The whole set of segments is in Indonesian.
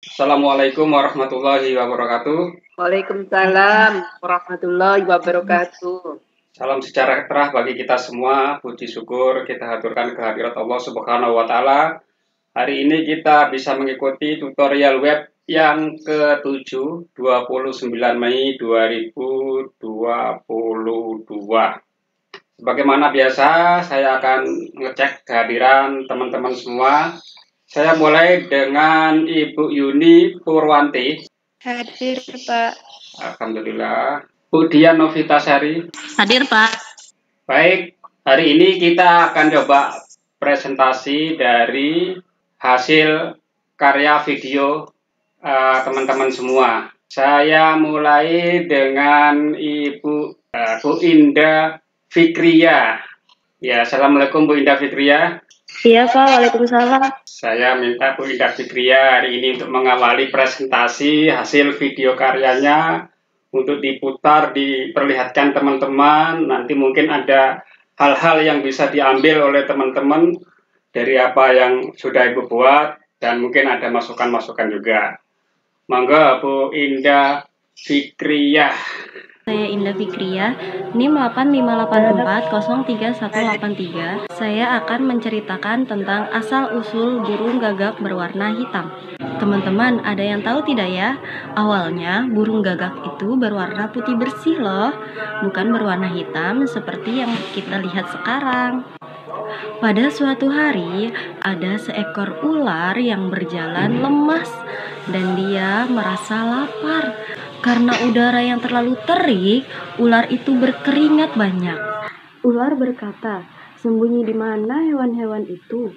Assalamualaikum warahmatullahi wabarakatuh. Waalaikumsalam warahmatullahi wabarakatuh. Salam sejahtera bagi kita semua. Puji syukur kita haturkan kehadirat Allah Subhanahu wa Ta'ala. Hari ini kita bisa mengikuti tutorial web yang ke-7, 29 Mei 2022. Sebagaimana biasa, saya akan ngecek kehadiran teman-teman semua. Saya mulai dengan Ibu Yuni Purwanti. Hadir, Pak. Alhamdulillah. Bu Dian Novitasari. Hadir, Pak. Baik, hari ini kita akan coba presentasi dari hasil karya video teman-teman semua. Saya mulai dengan Ibu Bu Indah Fikria. Ya, Assalamualaikum Bu Indah Fikria. Iya, Pak. Waalaikumsalam. Saya minta Bu Indah Fikria hari ini untuk mengawali presentasi hasil video karyanya untuk diputar, diperlihatkan teman-teman. Nanti mungkin ada hal-hal yang bisa diambil oleh teman-teman dari apa yang sudah Ibu buat dan mungkin ada masukan-masukan juga. Monggo Bu Indah Fikria. Saya Indah Fikria, NIM 8584031183. Saya akan menceritakan tentang asal-usul burung gagak berwarna hitam. Teman-teman, ada yang tahu tidak ya? Awalnya burung gagak itu berwarna putih bersih loh, bukan berwarna hitam seperti yang kita lihat sekarang. Pada suatu hari, ada seekor ular yang berjalan lemas dan dia merasa lapar. Karena udara yang terlalu terik, ular itu berkeringat banyak. Ular berkata, "Sembunyi di mana hewan-hewan itu?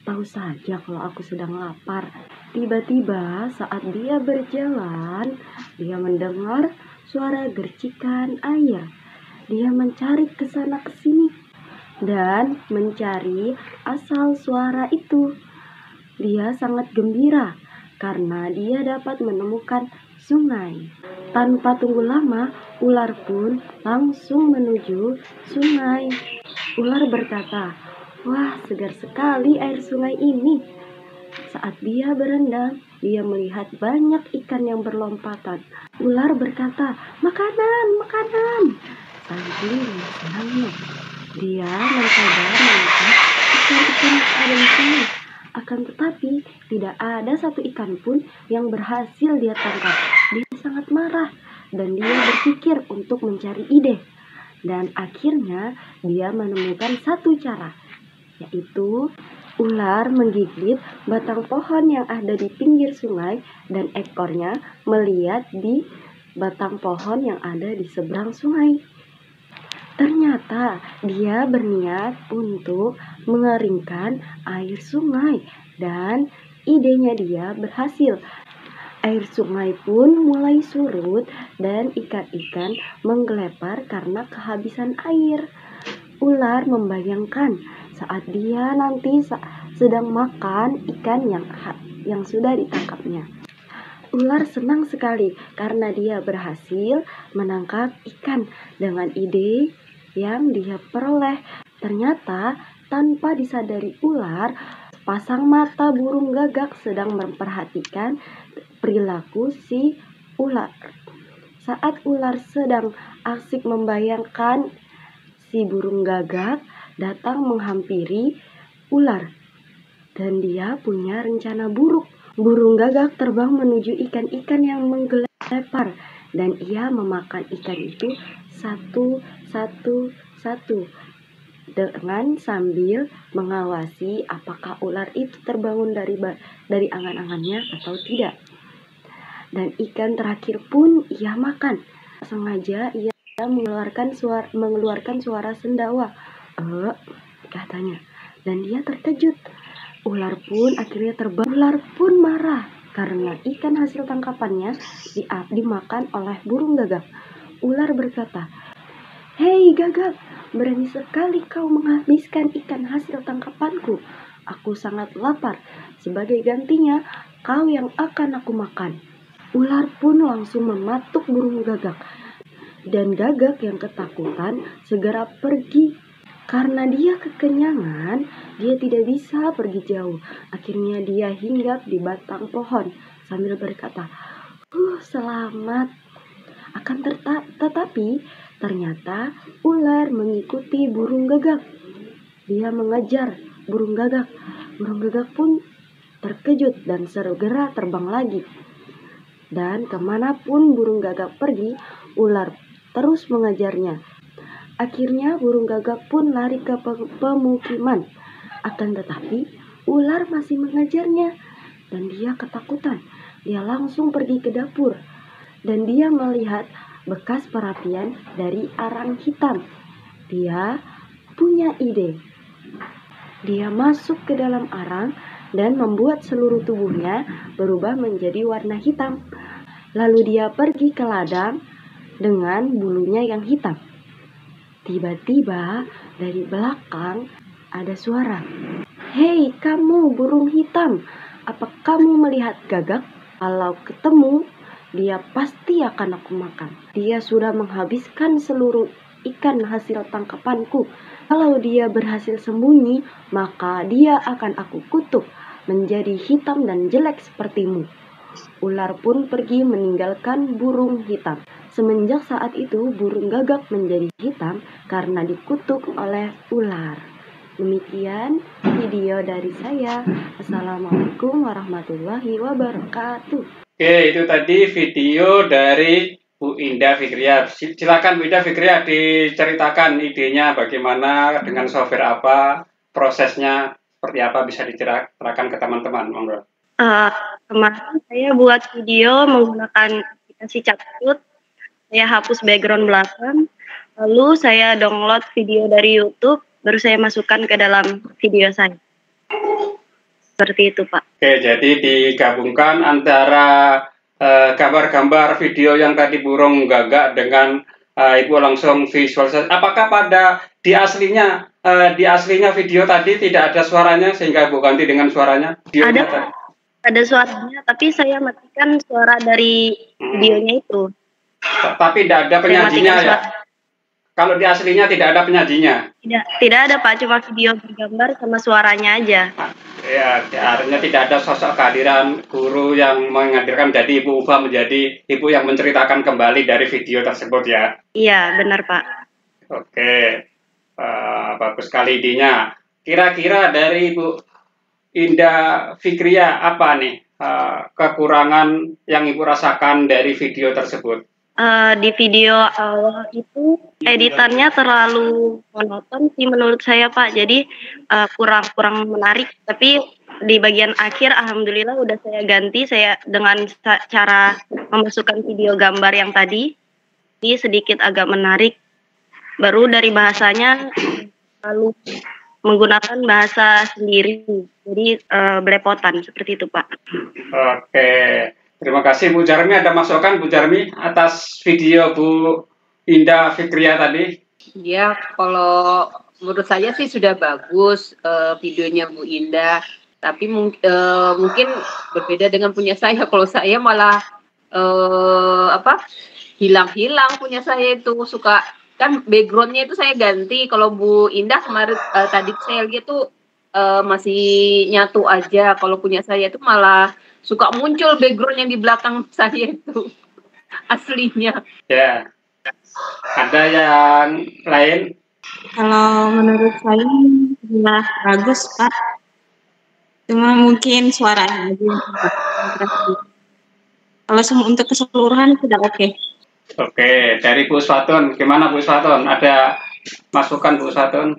Tahu saja kalau aku sedang lapar." Tiba-tiba saat dia berjalan, dia mendengar suara gercikan air. Dia mencari ke sana ke sini dan mencari asal suara itu. Dia sangat gembira karena dia dapat menemukan sungai. Tanpa tunggu lama, ular pun langsung menuju sungai. Ular berkata, "Wah, segar sekali air sungai ini." Saat dia berendam, dia melihat banyak ikan yang berlompatan. Ular berkata, "Makanan, makanan." Sambil senangnya, dia mencoba menangkap ikan-ikan yang ada di sini. Akan tetapi, tidak ada satu ikan pun yang berhasil dia tangkap. Dia sangat marah dan dia berpikir untuk mencari ide. Dan akhirnya dia menemukan satu cara, yaitu ular menggigit batang pohon yang ada di pinggir sungai dan ekornya melihat di batang pohon yang ada di seberang sungai. Ternyata dia berniat untuk mengeringkan air sungai dan idenya dia berhasil. Air sungai pun mulai surut dan ikan-ikan menggelepar karena kehabisan air. Ular membayangkan saat dia nanti sedang makan ikan yang sudah ditangkapnya. Ular senang sekali karena dia berhasil menangkap ikan dengan ide yang dia peroleh. Ternyata tanpa disadari ular, pasang mata burung gagak sedang memperhatikan perilaku si ular. Saat ular sedang asik membayangkan, si burung gagak datang menghampiri ular dan dia punya rencana buruk. Burung gagak terbang menuju ikan-ikan yang menggelepar dan ia memakan ikan itu satu dengan sambil mengawasi apakah ular itu terbangun dari angan-angannya atau tidak. Dan ikan terakhir pun ia makan. Sengaja ia mengeluarkan suara sendawa, katanya. Dan dia terkejut. Ular pun akhirnya terbang. Ular pun marah karena ikan hasil tangkapannya dimakan oleh burung gagak. Ular berkata, "Hei gagak, berani sekali kau menghabiskan ikan hasil tangkapanku. Aku sangat lapar. Sebagai gantinya, kau yang akan aku makan." Ular pun langsung mematuk burung gagak. Dan gagak yang ketakutan segera pergi. Karena dia kekenyangan, dia tidak bisa pergi jauh. Akhirnya dia hinggap di batang pohon sambil berkata, selamat. Tetapi ternyata ular mengikuti burung gagak. Dia mengejar burung gagak. Burung gagak pun terkejut dan segera terbang lagi. Dan kemanapun burung gagak pergi, ular terus mengejarnya. Akhirnya burung gagak pun lari ke pemukiman. Akan tetapi ular masih mengejarnya dan dia ketakutan. Dia langsung pergi ke dapur dan dia melihat bekas perapian dari arang hitam. Dia punya ide. Dia masuk ke dalam arang dan membuat seluruh tubuhnya berubah menjadi warna hitam. Lalu dia pergi ke ladang dengan bulunya yang hitam. Tiba-tiba dari belakang ada suara. Hei kamu burung hitam, apa kamu melihat gagak? Kalau ketemu, dia pasti akan aku makan. Dia sudah menghabiskan seluruh ikan hasil tangkapanku. Kalau dia berhasil sembunyi, maka dia akan aku kutuk menjadi hitam dan jelek sepertimu. Ular pun pergi meninggalkan burung hitam. Semenjak saat itu, burung gagak menjadi hitam karena dikutuk oleh ular. Demikian video dari saya. Assalamualaikum warahmatullahi wabarakatuh. Oke, itu tadi video dari Bu Indah Fikriah. Silakan Bu Indah Fikriah diceritakan idenya bagaimana, dengan software apa, prosesnya seperti apa, bisa diceritakan ke teman-teman. Monggo. Kemarin saya buat video menggunakan aplikasi CapCut. Saya hapus background belakang, lalu saya download video dari YouTube, baru saya masukkan ke dalam video saya. Seperti itu, Pak. Oke, jadi digabungkan antara gambar-gambar video yang tadi burung gagak dengan Ibu langsung visualisasi. Apakah di aslinya video tadi tidak ada suaranya sehingga Ibu ganti dengan suaranya? Ada suaranya, tapi saya matikan suara dari videonya itu. Tapi tidak ada penyajinya ya? Kalau di aslinya tidak ada penyajinya? Tidak ada Pak, cuma video bergambar sama suaranya aja. Ya, artinya tidak ada sosok kehadiran guru yang menghadirkan, jadi Ibu ubah menjadi Ibu yang menceritakan kembali dari video tersebut ya? Iya, benar Pak. Oke, bagus sekali idenya. Kira-kira dari Ibu Indah Fikriah apa nih kekurangan yang Ibu rasakan dari video tersebut? Di video awal itu editannya terlalu monoton sih menurut saya Pak, jadi kurang menarik. Tapi di bagian akhir alhamdulillah udah saya ganti, saya dengan cara memasukkan video gambar yang tadi, jadi sedikit agak menarik. Baru dari bahasanya lalu menggunakan bahasa sendiri, jadi belepotan seperti itu Pak. Oke. Terima kasih Bu Jarmi. Ada masukan Bu Jarmi atas video Bu Indah Fikriah tadi? Ya, kalau menurut saya sih sudah bagus videonya Bu Indah. Tapi mungkin berbeda dengan punya saya. Kalau saya malah hilang-hilang punya saya itu, suka kan backgroundnya itu saya ganti. Kalau Bu Indah kemarin tadi saya lihat tuh masih nyatu aja. Kalau punya saya itu malah suka muncul background yang di belakang saya itu aslinya. Ya, ada yang lain? Kalau menurut saya sudah bagus Pak, cuma mungkin suaranya aja. Kalau untuk keseluruhan sudah oke. Oke, dari Bu Swatun, gimana Bu Swatun? Ada masukan Bu Swatun?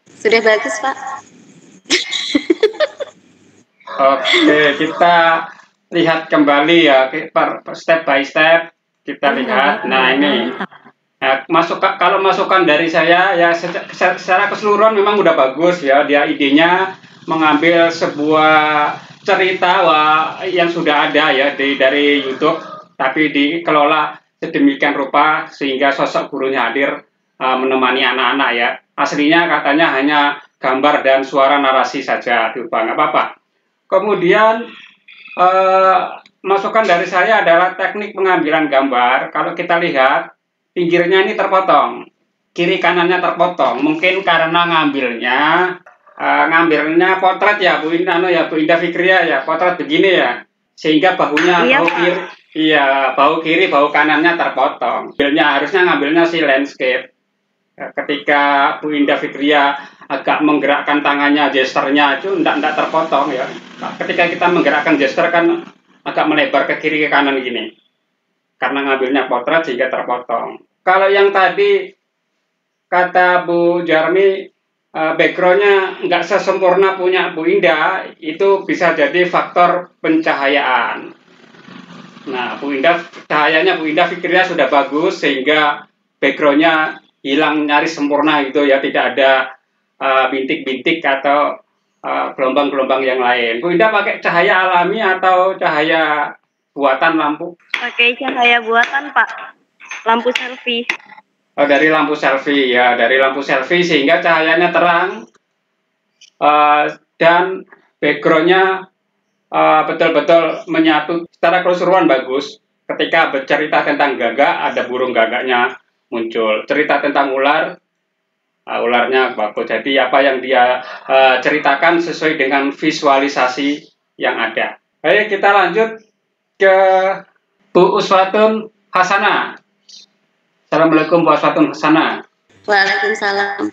Sudah bagus Pak. Oke, kita lihat kembali ya, step by step kita lihat. Nah ini, kalau masukan dari saya ya secara keseluruhan memang udah bagus ya. Dia idenya mengambil sebuah cerita yang sudah ada ya dari YouTube, tapi dikelola sedemikian rupa sehingga sosok gurunya hadir menemani anak-anak ya. Aslinya katanya hanya gambar dan suara narasi saja, diubah nggak apa-apa. Kemudian masukan dari saya adalah teknik pengambilan gambar. Kalau kita lihat pinggirnya ini terpotong, kiri kanannya terpotong. Mungkin karena ngambilnya potret ya Bu Indah Fikriah ya, potret begini ya. sehingga bahunya Iya, bahu Pak. kiri, iya bahu kiri bahu kanannya terpotong. Harusnya ngambilnya si landscape. Ketika Bu Indah Fikria agak menggerakkan tangannya, gesternya itu enggak terpotong ya. Ketika kita menggerakkan gesture kan agak melebar ke kiri ke kanan gini. Karena ngambilnya potret sehingga terpotong. Kalau yang tadi kata Bu Jarmi backgroundnya nggak sesempurna punya Bu Indah, itu bisa jadi faktor pencahayaan. Nah, cahayanya Bu Indah Fikria sudah bagus sehingga backgroundnya hilang nyaris sempurna gitu ya, tidak ada bintik-bintik atau gelombang-gelombang yang lain. Bu Indah pakai cahaya alami atau cahaya buatan lampu? Pakai cahaya buatan, Pak. Lampu selfie. Oh, dari lampu selfie ya, dari lampu selfie sehingga cahayanya terang dan backgroundnya betul-betul menyatu secara keseluruhan bagus. Ketika bercerita tentang gagak, ada burung gagaknya muncul. Cerita tentang ular, ularnya bagus. Jadi apa yang dia ceritakan sesuai dengan visualisasi yang ada. Baik, kita lanjut ke Bu Uswatun Hasanah. Assalamualaikum Bu Uswatun Hasanah. Waalaikumsalam.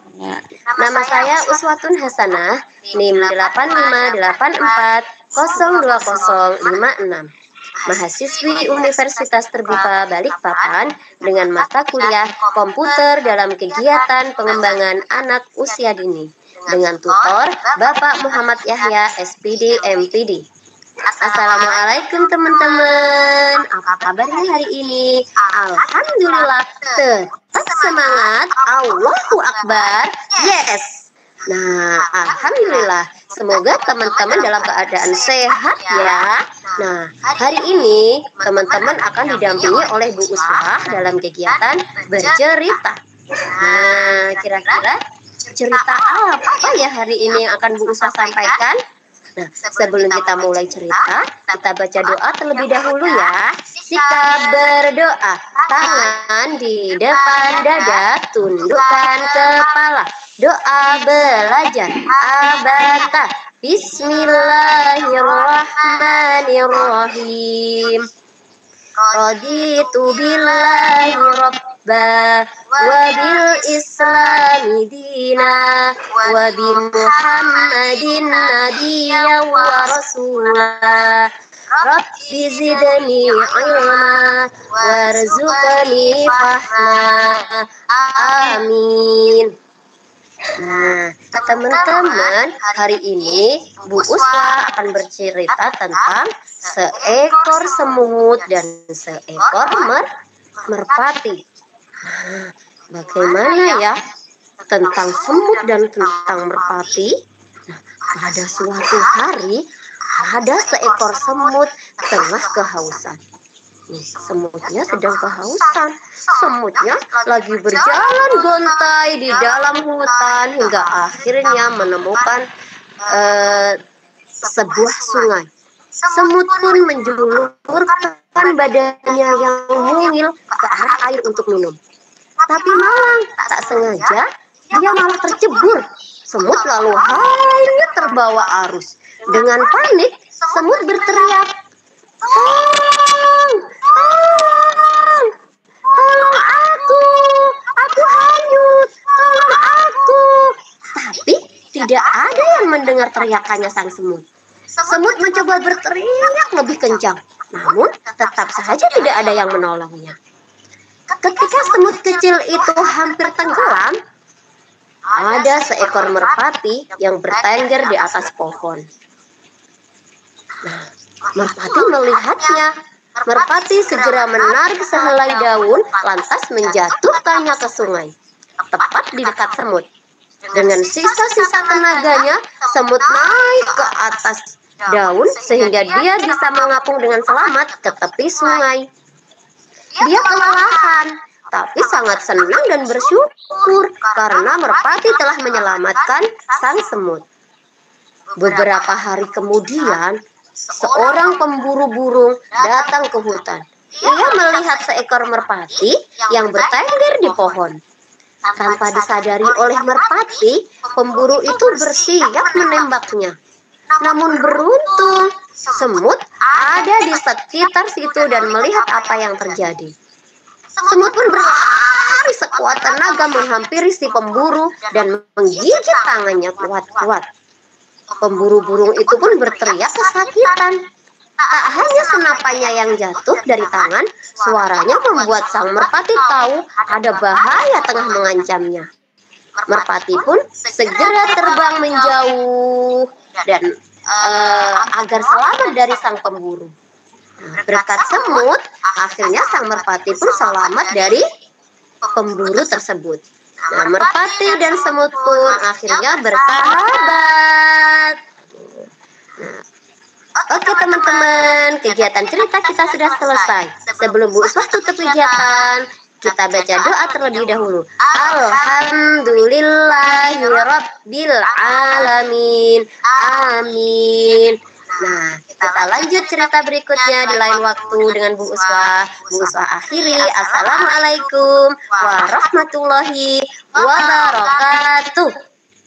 Nama saya Uswatun Hasanah, NIM 858402056. Mahasiswi Universitas Terbuka Balikpapan dengan mata kuliah komputer dalam kegiatan pengembangan anak usia dini dengan tutor Bapak Muhammad Yahya SPD MPD. Assalamualaikum teman-teman. Apa kabarnya hari ini? Alhamdulillah, tetap semangat. Allahu Akbar. Yes. Nah, alhamdulillah. Semoga teman-teman dalam keadaan sehat ya. Nah, hari ini teman-teman akan didampingi oleh Bu Uswah dalam kegiatan bercerita. Nah, kira-kira cerita apa ya hari ini yang akan Bu Uswah sampaikan? Nah, sebelum kita mulai cerita, kita baca doa terlebih dahulu ya. Sikap berdoa, tangan di depan dada, tundukkan kepala. Doa belajar, abata. Bismillahirrahmanirrahim. Raditu billahi rabba wa bil islami dina wa bi muhammadin nabiyya wa rasulah. Rabbi zidni ilma warzuqni fahma. Amin. Nah, teman-teman, hari ini Bu Uswah akan bercerita tentang seekor semut dan seekor merpati. Nah, bagaimana ya tentang semut dan tentang merpati? Nah, pada suatu hari ada seekor semut tengah kehausan. Nih, semutnya sedang kehausan. Semutnya lagi berjalan gontai di dalam hutan hingga akhirnya menemukan sebuah sungai. Semut pun menjulurkan badannya yang mungil ke arah air untuk minum. Tapi malang tak sengaja dia malah tercebur. Semut lalu hanyut terbawa arus. Dengan panik, semut berteriak, "Tolong! Tolong! Tolong aku hanyut, tolong aku." Tapi tidak ada yang mendengar teriakannya sang semut. Semut mencoba berteriak lebih kencang, namun tetap saja tidak ada yang menolongnya. Ketika semut kecil itu hampir tenggelam, ada seekor merpati yang bertengger di atas pohon. Nah, merpati melihatnya. Merpati segera menarik sehelai daun, lantas menjatuhkannya ke sungai, tepat di dekat semut. Dengan sisa-sisa tenaganya, semut naik ke atas daun sehingga dia bisa mengapung dengan selamat ke tepi sungai. Dia kelelahan, tapi sangat senang dan bersyukur karena merpati telah menyelamatkan sang semut. Beberapa hari kemudian, seorang pemburu burung datang ke hutan. Ia melihat seekor merpati yang bertengger di pohon. Tanpa disadari oleh merpati, pemburu itu bersiap menembaknya. Namun beruntung, semut ada di sekitar situ dan melihat apa yang terjadi. Semut pun berlari sekuat tenaga menghampiri si pemburu dan menggigit tangannya kuat-kuat. Pemburu burung itu pun berteriak kesakitan. Tak hanya senapannya yang jatuh dari tangan, suaranya membuat sang merpati tahu ada bahaya tengah mengancamnya. Merpati pun segera terbang menjauh dan agar selamat dari sang pemburu. Berkat semut, akhirnya sang merpati pun selamat dari pemburu tersebut. Nah, merpati dan semut pun akhirnya bersahabat. Nah, oke teman-teman, kegiatan cerita kita sudah selesai. Sebelum Bu Uswah tutup kegiatan, kita baca doa terlebih dahulu. Alhamdulillahirabbil alamin. Amin. Nah, kita lanjut cerita berikutnya di lain waktu dengan Bu Uswah. Bu Uswah akhiri. Assalamualaikum warahmatullahi wabarakatuh.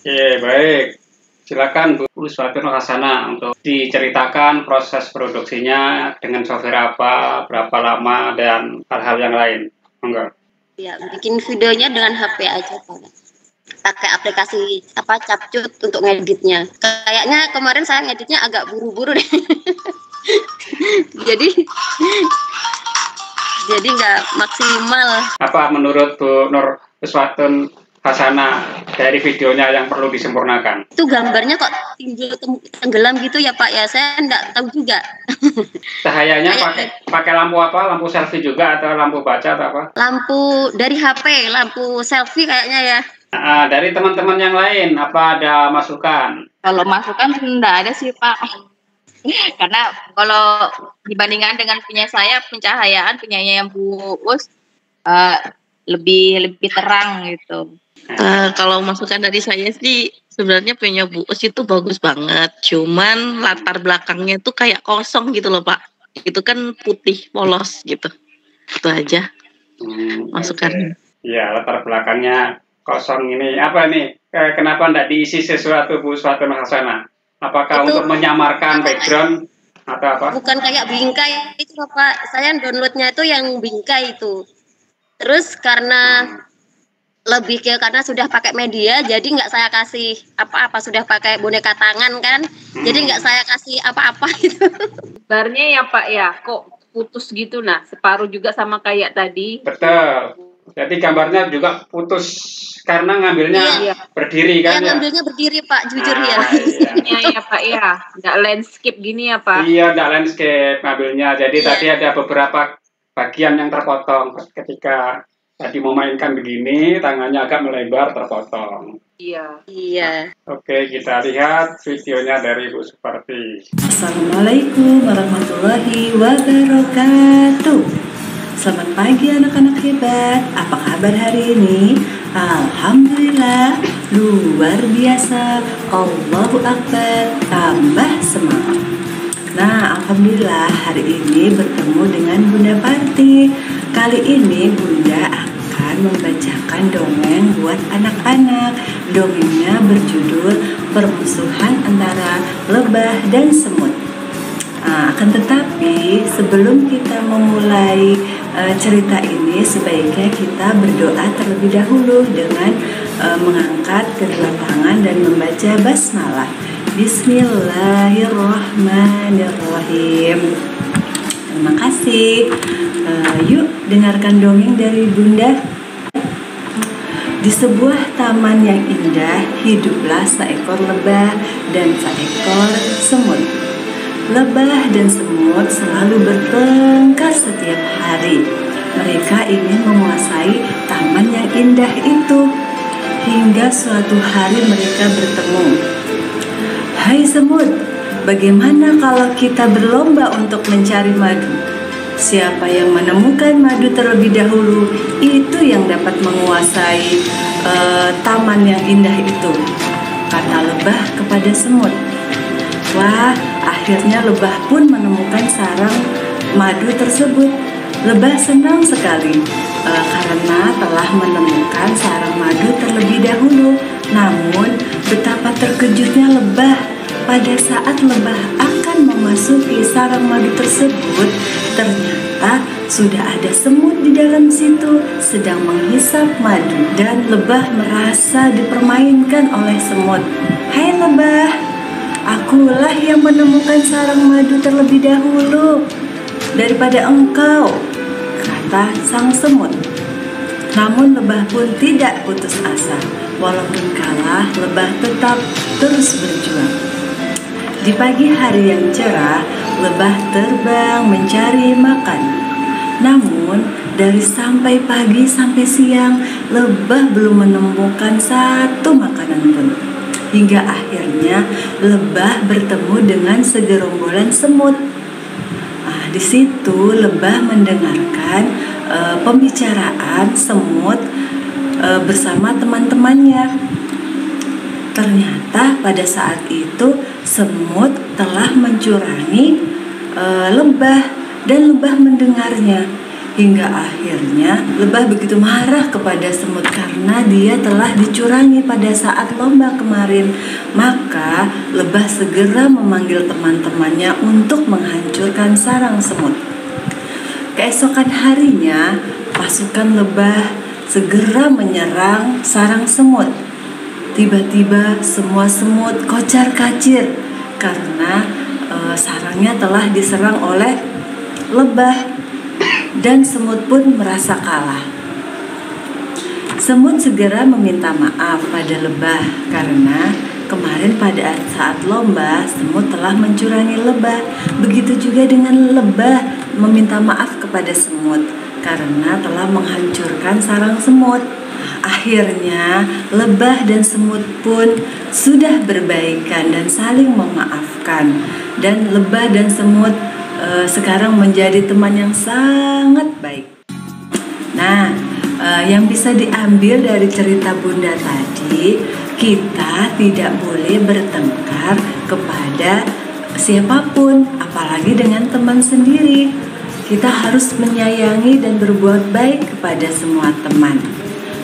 Oke, baik. Silakan Bu Uswah Hasanah untuk diceritakan proses produksinya dengan software apa, berapa lama, dan hal-hal yang lain. Enggak. Ya, bikin videonya dengan HP aja, Pak. Pakai aplikasi Capcut untuk ngeditnya. Kayaknya kemarin saya ngeditnya agak buru-buru deh. jadi nggak maksimal. Apa menurut Bu Nur Uswatun Hasanah dari videonya yang perlu disempurnakan? Itu gambarnya kok tenggelam gitu ya Pak ya, saya nggak tahu juga. Cahayanya pakai lampu apa? Lampu selfie juga atau lampu baca atau apa? Lampu dari HP, lampu selfie kayaknya ya. Nah, dari teman-teman yang lain, apa ada masukan? Kalau masukan enggak ada sih Pak. Karena kalau dibandingkan dengan punya saya, pencahayaan punyanya yang Bu Us lebih terang gitu. Kalau masukan dari saya sih sebenarnya punya Bu Us itu bagus banget. Cuman latar belakangnya itu kayak kosong gitu loh Pak. Itu kan putih polos gitu. Itu aja masukannya. Iya, latar belakangnya kosong ini. Apa nih? Kenapa tidak diisi sesuatu Bu Uswatun Hasanah? Apakah itu untuk menyamarkan background atau apa? Bukan kayak bingkai itu Pak. Saya downloadnya itu yang bingkai itu. Terus karena karena sudah pakai media, jadi nggak saya kasih apa-apa, sudah pakai boneka tangan kan, jadi nggak saya kasih apa-apa gitu. Barnya ya Pak ya, kok putus gitu, nah separuh juga sama kayak tadi. Betul, jadi gambarnya juga putus karena ngambilnya berdiri kan ya? Ngambilnya berdiri Pak, jujur ya. Iya ya Pak ya, nggak landscape gini ya Pak? Iya, nggak landscape ngambilnya, jadi tadi ada beberapa bagian yang terpotong ketika tadi memainkan begini, tangannya agak melebar, terpotong. Iya. Oke, kita lihat videonya dari Bu Suparti. Assalamualaikum warahmatullahi wabarakatuh. Selamat pagi anak-anak hebat. Apa kabar hari ini? Alhamdulillah, luar biasa. Allahu Akbar, tambah semangat. Nah, alhamdulillah hari ini bertemu dengan Bunda Parti. Kali ini Bunda akan membacakan dongeng buat anak-anak. Dongengnya berjudul Permusuhan Antara Lebah dan Semut. Akan tetapi sebelum kita memulai cerita ini, sebaiknya kita berdoa terlebih dahulu dengan mengangkat kedua tangan dan membaca basmalah. Bismillahirrahmanirrahim. Terima kasih. Yuk dengarkan dongeng dari Bunda. Di sebuah taman yang indah, hiduplah seekor lebah dan seekor semut. Lebah dan semut selalu bertengkar setiap hari. Mereka ingin menguasai taman yang indah itu. Hingga suatu hari mereka bertemu. Hai semut, bagaimana kalau kita berlomba untuk mencari madu? Siapa yang menemukan madu terlebih dahulu, itu yang dapat menguasai taman yang indah itu, kata lebah kepada semut. Wah, akhirnya lebah pun menemukan sarang madu tersebut. Lebah senang sekali karena telah menemukan sarang madu terlebih dahulu. Namun, betapa terkejutnya lebah pada saat lebah akan memasuki sarang madu tersebut, ternyata sudah ada semut di dalam situ sedang menghisap madu, dan lebah merasa dipermainkan oleh semut. "Hai lebah, akulah yang menemukan sarang madu terlebih dahulu daripada engkau," kata sang semut. Namun lebah pun tidak putus asa. Walaupun kalah, lebah tetap terus berjuang. Di pagi hari yang cerah, lebah terbang mencari makan. Namun, dari sampai pagi sampai siang, lebah belum menemukan satu makanan pun. Hingga akhirnya lebah bertemu dengan segerombolan semut. Di situ lebah mendengarkan pembicaraan semut bersama teman-temannya. Ternyata pada saat itu semut telah mencurangi lebah, dan lebah mendengarnya. Hingga akhirnya lebah begitu marah kepada semut karena dia telah dicurangi pada saat lomba kemarin. Maka lebah segera memanggil teman-temannya untuk menghancurkan sarang semut. Keesokan harinya, pasukan lebah segera menyerang sarang semut. Tiba-tiba semua semut kocar-kacir karena sarangnya telah diserang oleh lebah, dan semut pun merasa kalah. Semut segera meminta maaf pada lebah karena kemarin pada saat lomba semut telah mencurangi lebah. Begitu juga dengan lebah meminta maaf kepada semut karena telah menghancurkan sarang semut. Akhirnya lebah dan semut pun sudah berbaikan dan saling memaafkan, dan lebah dan semut sekarang menjadi teman yang sangat baik. Nah, yang bisa diambil dari cerita Bunda tadi, kita tidak boleh bertengkar kepada siapapun, apalagi dengan teman sendiri. Kita harus menyayangi dan berbuat baik kepada semua teman,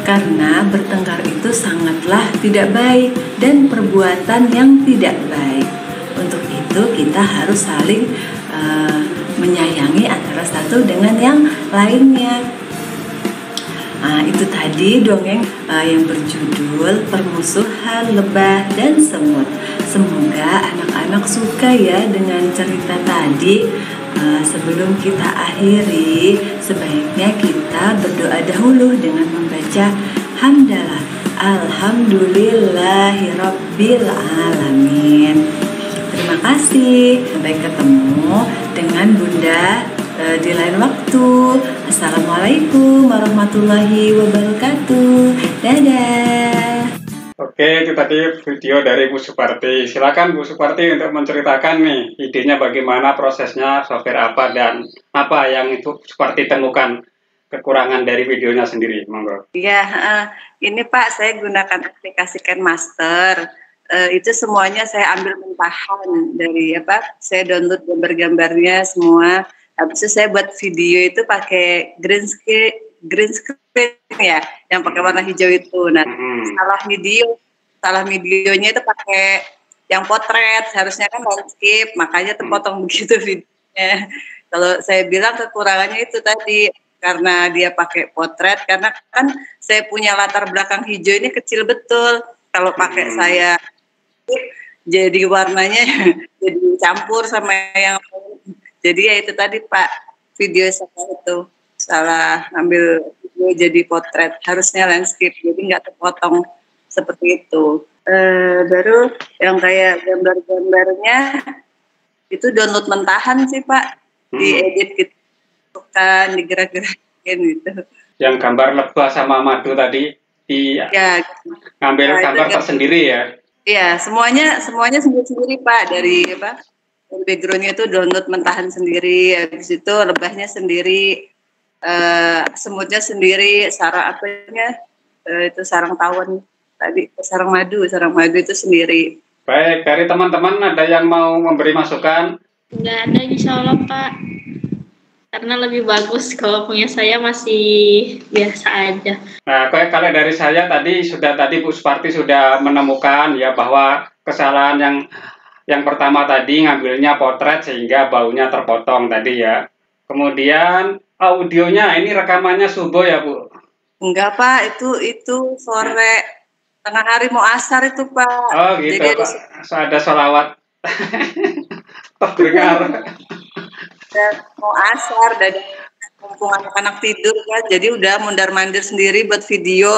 karena bertengkar itu sangatlah tidak baik dan perbuatan yang tidak baik. Untuk itu kita harus saling menyayangi antara satu dengan yang lainnya. Itu tadi dongeng yang berjudul Permusuhan Lebah dan Semut. Semoga anak-anak suka ya dengan cerita tadi. Sebelum kita akhiri, sebaiknya kita berdoa dahulu dengan membaca hamdalah. Alhamdulillahirabbil alamin. Terima kasih. Sampai ketemu dengan Bunda di lain waktu. Assalamualaikum warahmatullahi wabarakatuh. Dadah. Oke, itu tadi video dari Bu Suparti. Silakan Bu Suparti untuk menceritakan nih idenya bagaimana prosesnya, software apa dan apa yang itu Suparti temukan kekurangan dari videonya sendiri. Monggo. Iya, ini Pak, saya gunakan aplikasi KenMaster. Itu semuanya saya ambil mentahan dari saya download gambar-gambarnya semua. Habis itu saya buat video itu pakai green screen ya, yang pakai warna hijau itu. Nah, salah videonya itu pakai yang potret, seharusnya kan landscape, makanya terpotong begitu videonya. Kalau saya bilang kekurangannya itu tadi, karena dia pakai potret, karena kan saya punya latar belakang hijau ini kecil betul. Kalau pakai saya jadi warnanya jadi campur sama yang lain. Jadi ya itu tadi Pak, video saya itu salah ambil video jadi potret, harusnya landscape, jadi nggak terpotong seperti itu. Baru yang kayak gambar-gambarnya itu download mentahan sih Pak, diedit gitu kan, digerak-gerakin gitu. Yang gambar lebah sama madu tadi ngambil gambar tersendiri ya? Iya, semuanya sendiri-sendiri Pak, dari backgroundnya itu download mentahan sendiri, habis itu lebahnya sendiri, semutnya sendiri, sarang itu sarang tawon tadi, sarang madu itu sendiri. Baik, dari teman-teman ada yang mau memberi masukan? Nggak ada, insya Allah Pak, karena lebih bagus. Kalau punya saya masih biasa aja. Nah, kalau dari saya tadi Bu Suparti sudah menemukan ya bahwa kesalahan yang Yang pertama tadi ngambilnya potret sehingga baunya terpotong tadi ya. Kemudian audionya ini rekamannya subuh ya Bu? Enggak Pak, itu sore tengah hari mau asar itu Pak. Oh gitu jadi Pak, ada sholawat terdengar. Mau asar dan mumpung anak-anak tidur kan, jadi udah mondar-mandir sendiri buat video.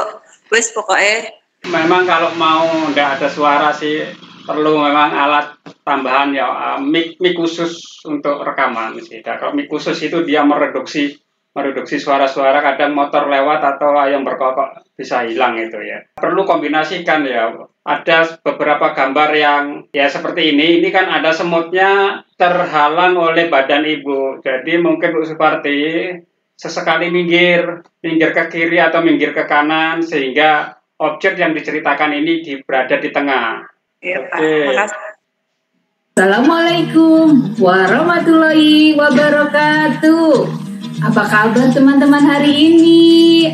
Wes pokoknya. Memang kalau mau nggak ada suara sih perlu memang alat tambahan ya, mic khusus untuk rekaman sih. Kalau mic khusus itu dia mereduksi suara-suara, kadang motor lewat atau ayam berkokok bisa hilang itu ya. Perlu kombinasikan ya. Ada beberapa gambar yang ya seperti ini kan ada semutnya terhalang oleh badan ibu. Jadi mungkin Bu Suparti sesekali minggir ke kiri atau minggir ke kanan sehingga objek yang diceritakan ini berada di tengah. Iya, Oke. Pak. Assalamualaikum warahmatullahi wabarakatuh. Apa kabar teman-teman hari ini?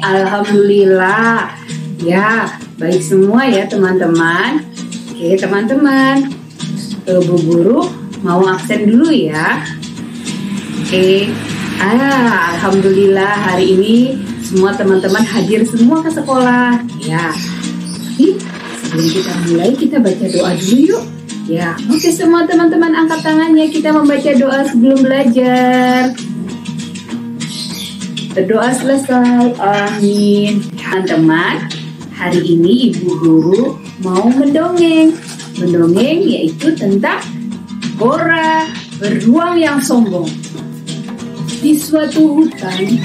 Alhamdulillah. Ya, baik semua ya teman-teman. Oke teman-teman, Bu Guru mau absen dulu ya. Oke. Alhamdulillah hari ini semua teman-teman hadir semua ke sekolah. Ya. Sebelum kita mulai, kita baca doa dulu yuk. Ya, oke semua teman-teman angkat tangannya, kita membaca doa sebelum belajar. Berdoa selesai, amin. Teman-teman, hari ini Ibu Guru mau mendongeng. Mendongeng yaitu tentang Bora beruang yang sombong. Di suatu hutan,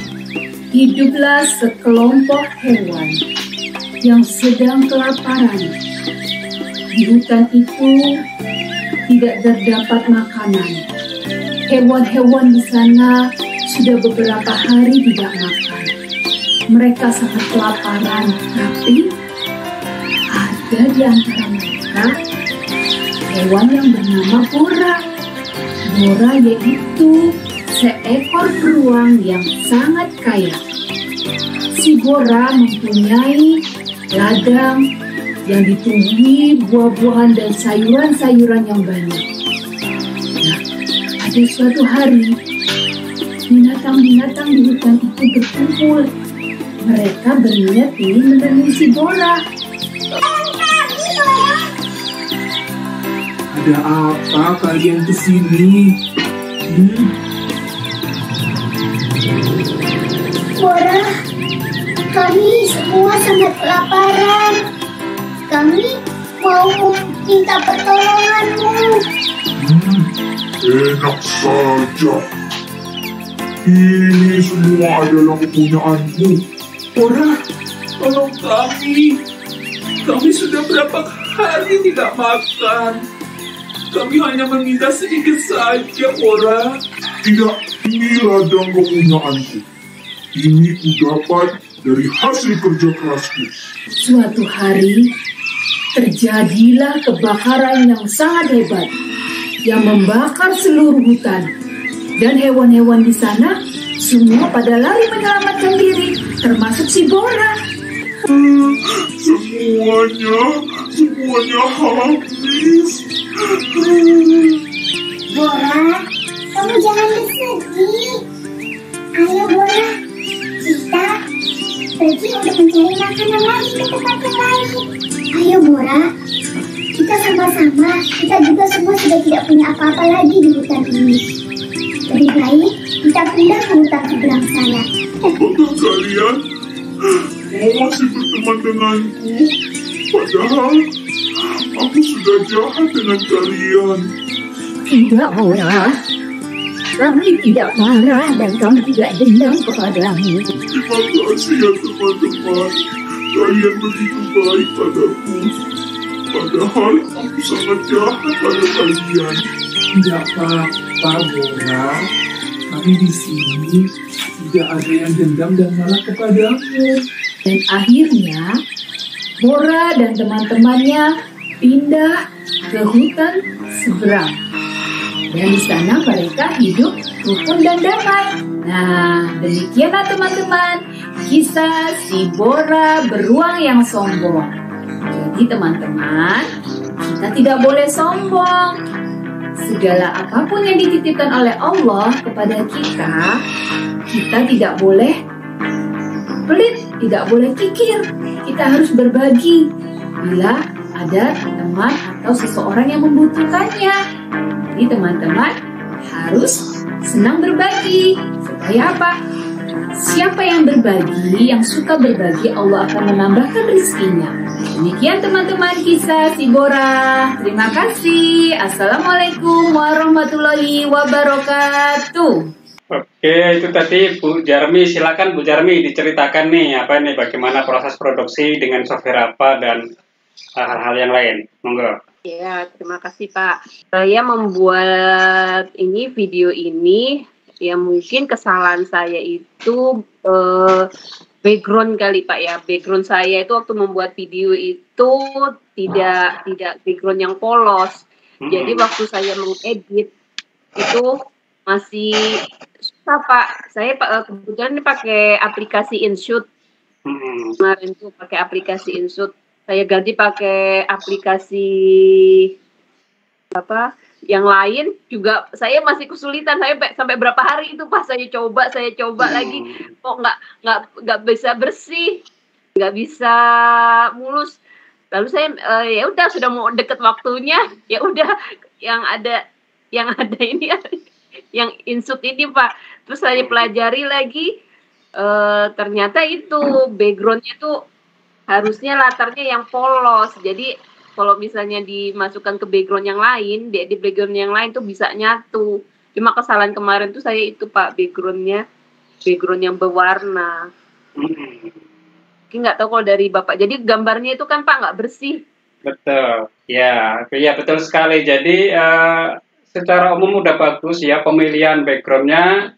hiduplah sekelompok hewan yang sedang kelaparan. Di hutan itu tidak terdapat makanan. Hewan-hewan di sana sudah beberapa hari tidak makan. Mereka sangat kelaparan, tapi ada di antara mereka hewan yang bernama Bora. Bora yaitu seekor beruang yang sangat kaya. Si Bora mempunyai ladang yang ditumbuhi buah-buahan dan sayuran-sayuran yang banyak. Nah, pada suatu hari, binatang-binatang di hutan itu berkumpul. Mereka berniat ingin menemui si Bora. Ada apa kalian kesini? Bora, kami semua sangat kelaparan. Kami mau minta pertolonganmu. Enak saja. Ini semua adalah kepunyaanmu. Bora, tolong kami. Kami sudah berapa hari tidak makan. Kami hanya meminta sedikit saja, Bora. Tidak, ini ladang kepunyaanku. Ini kudapat dari hasil kerja kerasku. Suatu hari, terjadilah kebakaran yang sangat hebat yang membakar seluruh hutan. Dan hewan-hewan di sana semua pada lari menyelamatkan diri, termasuk si Bora. Semuanya habis. Bora, kamu jangan bersedih. Ayo Bora, kita pergi untuk mencari makanan lagi ke tempat yang lain. Ayo Bora, kita sama-sama. Kita juga semua sudah tidak punya apa-apa lagi di hutan ini. Lebih baik kita pindah ke hutan seberang sana. Apakah kalian mau masih berteman denganku? Padahal aku sudah jahat dengan kalian. Tidak, Bora. Kami tidak marah dan kami tidak dendam kepadamu. Terima kasih ya teman-teman. Kalian begitu baik padaku. Padahal aku sangat jahat pada kalian. Tidak apa-apa, Bora. Kami di sini tidak ada yang dendam dan marah kepadamu. Dan akhirnya, Bora dan teman-temannya pindah ke hutan seberang. Dan di sana mereka hidup rukun dan damai. Nah, demikianlah teman-teman kisah si Bora beruang yang sombong. Jadi teman-teman, kita tidak boleh sombong. segala apapun yang dititipkan oleh Allah kepada kita, kita tidak boleh pelit, tidak boleh kikir. Kita harus berbagi bila ada teman atau seseorang yang membutuhkannya. Jadi teman-teman harus senang berbagi. Supaya apa? Siapa yang berbagi, yang suka berbagi, Allah akan menambahkan rezekinya. Demikian teman-teman kisah si Bora. Terima kasih. Assalamualaikum warahmatullahi wabarakatuh. Oke, itu tadi Bu Jarmi. Silakan Bu Jarmi diceritakan nih apa nih bagaimana proses produksi dengan software apa dan hal-hal yang lain. Monggo. Ya, terima kasih Pak. Saya membuat video ini. Ya mungkin kesalahan saya itu background kali Pak ya. Background saya itu waktu membuat video itu tidak background yang polos. Jadi waktu saya mengedit itu masih susah Pak. Saya kebetulan ini pakai aplikasi InShoot. Kemarin tuh pakai aplikasi InShoot. Saya ganti pakai aplikasi yang lain juga. Saya masih kesulitan. Saya sampai berapa hari itu pas saya coba lagi kok nggak bisa bersih, nggak bisa mulus. Lalu saya ya udah sudah mau deket waktunya, ya udah yang ada ini yang InShoot ini Pak. Terus saya pelajari lagi, ternyata itu backgroundnya tuh harusnya latarnya yang polos. Jadi kalau misalnya dimasukkan ke background yang lain, di background yang lain tuh bisa nyatu. Cuma kesalahan kemarin tuh saya itu Pak, background yang berwarna. Mungkin nggak tahu kalau dari Bapak. Jadi gambarnya itu kan Pak nggak bersih. Betul, ya betul sekali. Jadi secara umum udah bagus ya pemilihan backgroundnya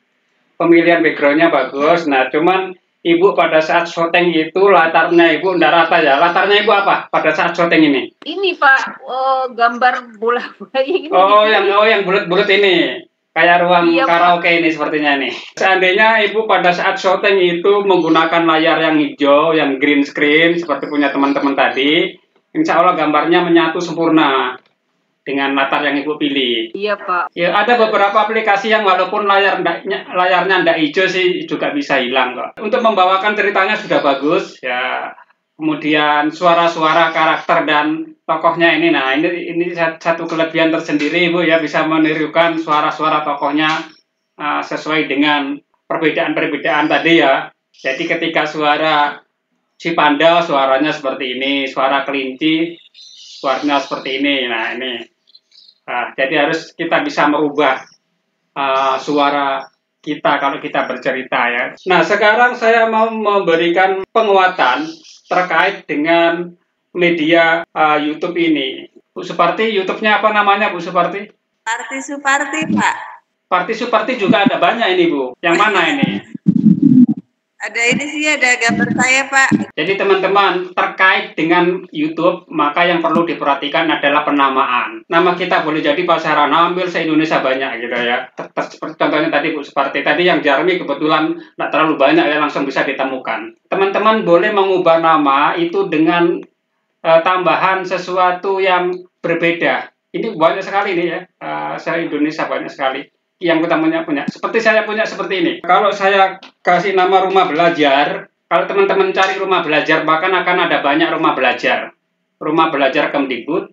bagus. Nah cuman Ibu pada saat syuting itu latarnya Ibu nggak rata ya. Latarnya Ibu apa pada saat syuting ini? Ini Pak, gambar bola-bola ini. Yang bulat-bulat ini. Kayak ruang karaoke ini sepertinya nih. Seandainya Ibu pada saat syuting itu menggunakan layar yang hijau, yang green screen seperti punya teman-teman tadi, insya Allah gambarnya menyatu sempurna dengan latar yang Ibu pilih. Iya Pak. Ya ada beberapa aplikasi yang walaupun layarnya ndak hijau sih juga bisa hilang kok. Untuk membawakan ceritanya sudah bagus ya. Kemudian suara-suara karakter dan tokohnya ini, nah ini satu kelebihan tersendiri Ibu ya, bisa menirukan suara-suara tokohnya sesuai dengan perbedaan-perbedaan tadi ya. Jadi ketika suara si panda suaranya seperti ini, suara kelinci suaranya seperti ini. Nah ini. Jadi harus kita bisa merubah suara kita kalau kita bercerita ya. Nah sekarang saya mau memberikan penguatan terkait dengan media YouTube ini. Bu Suparti, YouTube-nya apa namanya Bu Suparti? Parti Suparti Pak. Parti Suparti juga ada banyak ini Bu. Yang mana ini? Ada ini sih, ada gambar saya Pak. Jadi teman-teman, terkait dengan YouTube, maka yang perlu diperhatikan adalah penamaan. Nama kita boleh jadi pasaran, hampir se-Indonesia banyak gitu ya. Seperti contohnya tadi Bu Suparti, tadi yang Jarmi kebetulan nggak terlalu banyak ya, langsung bisa ditemukan. Teman-teman boleh mengubah nama itu dengan tambahan sesuatu yang berbeda. Ini banyak sekali nih ya, se-Indonesia banyak sekali yang kita punya. Seperti saya punya seperti ini. Kalau saya kasih nama rumah belajar, kalau teman-teman cari rumah belajar, bahkan akan ada banyak rumah belajar. Rumah belajar Kemdikbud,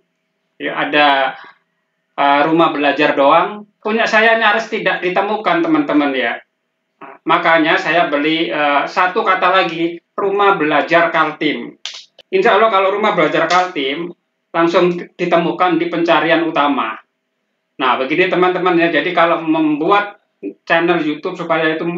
ya, ada rumah belajar doang. Punya saya nyaris tidak ditemukan teman-teman ya. Makanya saya beli satu kata lagi, rumah belajar Kaltim. Insya Allah kalau rumah belajar Kaltim, langsung ditemukan di pencarian utama. Nah, begini teman-teman ya, jadi kalau membuat channel YouTube supaya itu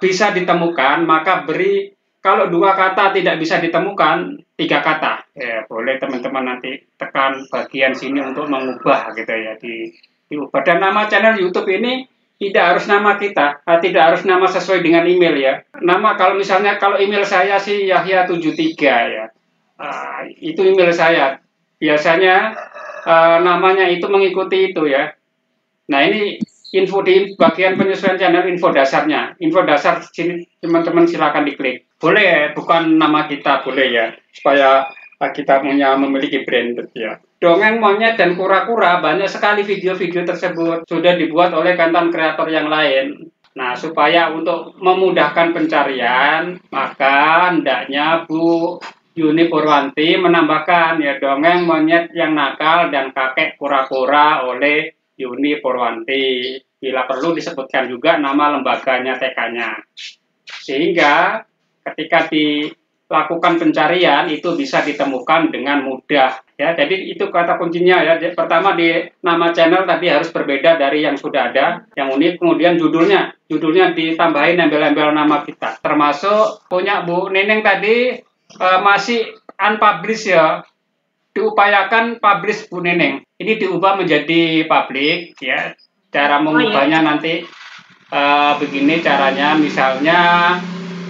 bisa ditemukan, maka beri, kalau 2 kata tidak bisa ditemukan, 3 kata. Ya, boleh teman-teman nanti tekan bagian sini untuk mengubah gitu ya, diubah. Dan nama channel YouTube ini tidak harus nama kita, tidak harus nama sesuai dengan email ya. Nama kalau misalnya, kalau email saya sih Yahya73 ya, itu email saya. Biasanya namanya itu mengikuti itu ya. Nah ini info di bagian penyesuaian channel, info dasarnya. Info dasar sini teman-teman silakan diklik. Boleh bukan nama kita, boleh ya. Supaya kita memiliki brand ya. Dongeng monyet dan kura-kura, banyak sekali video-video tersebut sudah dibuat oleh konten kreator yang lain. Nah, supaya untuk memudahkan pencarian, maka hendaknya Bu Yuni Purwanti menambahkan ya dongeng monyet yang nakal dan kakek kura-kura oleh Yuni Purwanti. Bila perlu disebutkan juga nama lembaganya, TK-nya. Sehingga ketika dilakukan pencarian itu bisa ditemukan dengan mudah ya. Jadi itu kata kuncinya ya. Pertama di nama channel tadi harus berbeda dari yang sudah ada, yang unik. Kemudian judulnya ditambahin embel-embel nama kita. Termasuk punya Bu Neneng tadi masih unpublished ya. Diupayakan publish Bu Neneng. Ini diubah menjadi publik ya. Cara mengubahnya nanti begini caranya, misalnya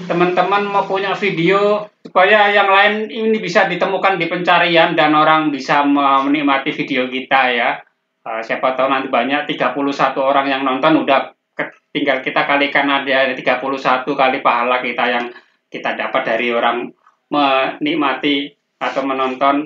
teman-teman mau punya video supaya yang lain ini bisa ditemukan di pencarian dan orang bisa menikmati video kita ya. Siapa tahu nanti banyak 31 orang yang nonton, udah tinggal kita kalikan ada 31 kali pahala kita yang kita dapat dari orang menikmati atau menonton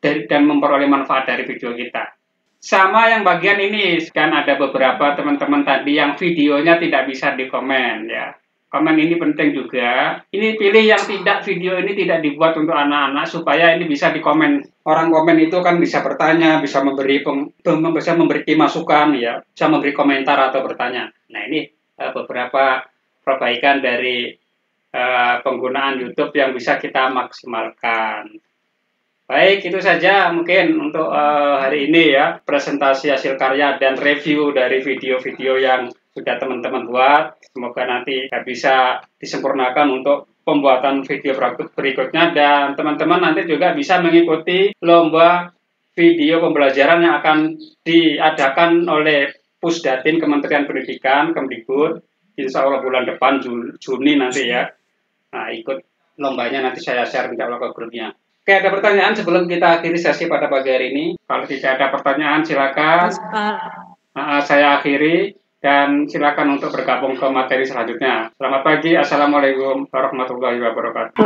dan memperoleh manfaat dari video kita. Sama yang bagian ini, kan ada beberapa teman-teman tadi yang videonya tidak bisa dikomen ya. Komen ini penting juga. Ini pilih yang video ini tidak dibuat untuk anak-anak supaya ini bisa dikomen. Orang komen itu kan bisa bertanya, bisa memberi masukan ya, bisa memberi komentar atau bertanya. Nah, ini beberapa perbaikan dari penggunaan YouTube yang bisa kita maksimalkan. Baik, itu saja mungkin untuk hari ini ya, presentasi hasil karya dan review dari video-video yang sudah teman-teman buat. Semoga nanti bisa disempurnakan untuk pembuatan video berikutnya, dan teman-teman nanti juga bisa mengikuti lomba video pembelajaran yang akan diadakan oleh Pusdatin Kementerian Pendidikan, Kemdikbud, insya Allah bulan depan Juni nanti ya. Nah, ikut lombanya nanti saya share insya Allah ke grupnya. Oke, ada pertanyaan sebelum kita akhiri sesi pada pagi hari ini? Kalau tidak ada pertanyaan, silakan. Saya akhiri dan silakan untuk bergabung ke materi selanjutnya. Selamat pagi, Assalamualaikum warahmatullahi wabarakatuh.